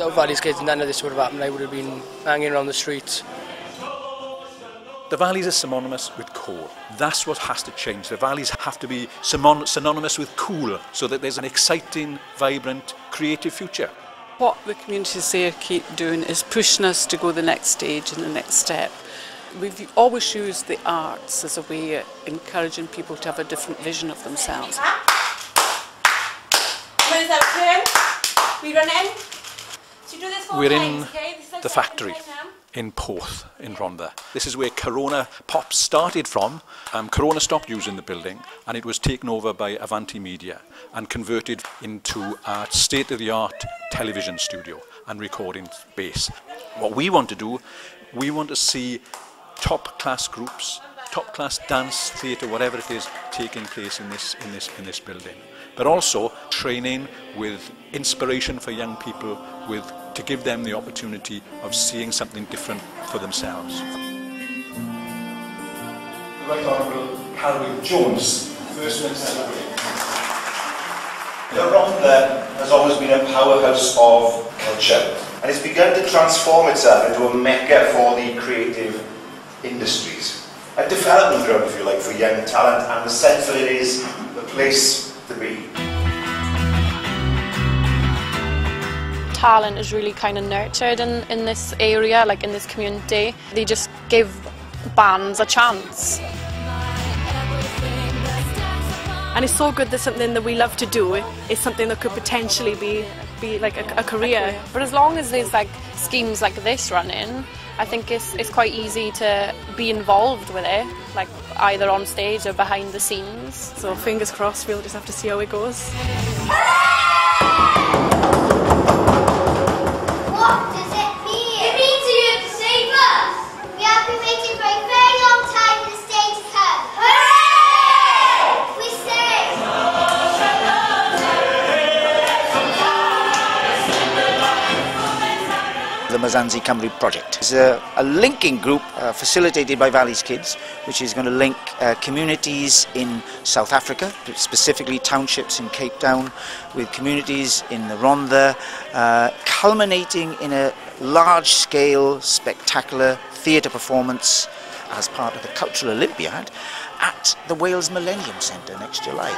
Without Valley's kids, none of this would have happened. I would have been hanging around the streets. The valleys are synonymous with coal. That's what has to change. The valleys have to be synonymous with cool, so that there's an exciting, vibrant, creative future. What the communities there keep doing is pushing us to go the next stage and the next step. We've always used the arts as a way of encouraging people to have a different vision of themselves. When it's our turn, we run in. So you do this 4 We're times, in okay? This is like the second factory time now. in Porth, in Rhondda. This is where Corona Pop started from. Corona stopped using the building and it was taken over by Avanti Media and converted into a state-of-the-art television studio and recording base. What we want to do, we want to see top-class groups, top-class dance, theatre, whatever it is, taking place in this building. But also training with inspiration for young people, to give them the opportunity of seeing something different for themselves. The Right Honourable Carwyn Jones, First Minister. Rhondda has always been a powerhouse of culture, and it's begun to transform itself into a mecca for the creative industries. A development ground, if you like, for young talent, and the sense that it is the place to be. Talent is really kind of nurtured in this area, like in this community. They just give bands a chance. And it's so good that something that we love to do is something that could potentially be like a career. But as long as there's like schemes like this running, I think it's quite easy to be involved with it, like either on stage or behind the scenes. So fingers crossed, we'll just have to see how it goes. What does it mean? It means you have to save us! We have been waiting for a very long time for this day to come. Hooray! We sing! The Mazanzi Cymru project is a linking group facilitated by Valley's Kids, which is going to link communities in South Africa, specifically townships in Cape Town, with communities in the Rhondda, culminating in a large-scale, spectacular theatre performance as part of the Cultural Olympiad at the Wales Millennium Centre next July.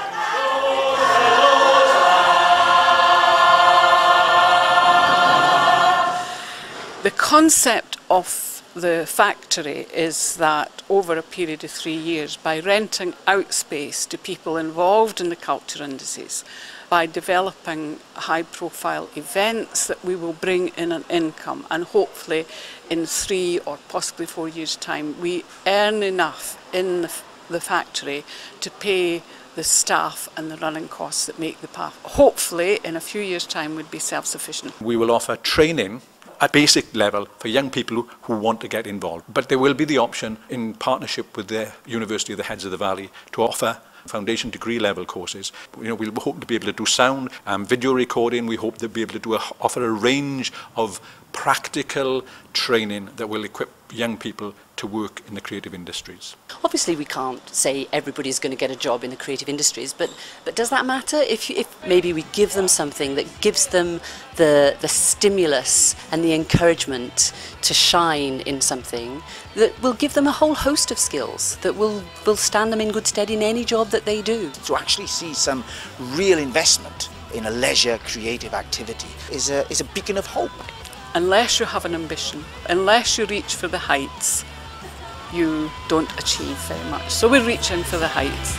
The concept of the factory is that over a period of 3 years, by renting out space to people involved in the culture indices, by developing high-profile events, that we will bring in an income, and hopefully in 3 or possibly 4 years' time we earn enough in the factory to pay the staff and the running costs that make the path. Hopefully in a few years' time we'd be self-sufficient. We will offer training at basic level for young people who want to get involved. But there will be the option, in partnership with the University of the Heads of the Valley, to offer foundation degree level courses. We'll hope to be able to do sound and video recording. We hope to be able to offer a range of practical training that will equip young people to work in the creative industries. Obviously we can't say everybody's going to get a job in the creative industries, but does that matter? If maybe we give them something that gives them the stimulus and the encouragement to shine in something, that will give them a whole host of skills that will stand them in good stead in any job that they do. To actually see some real investment in a leisure creative activity is a beacon of hope. Unless you have an ambition, unless you reach for the heights, you don't achieve very much. So we're reaching for the heights.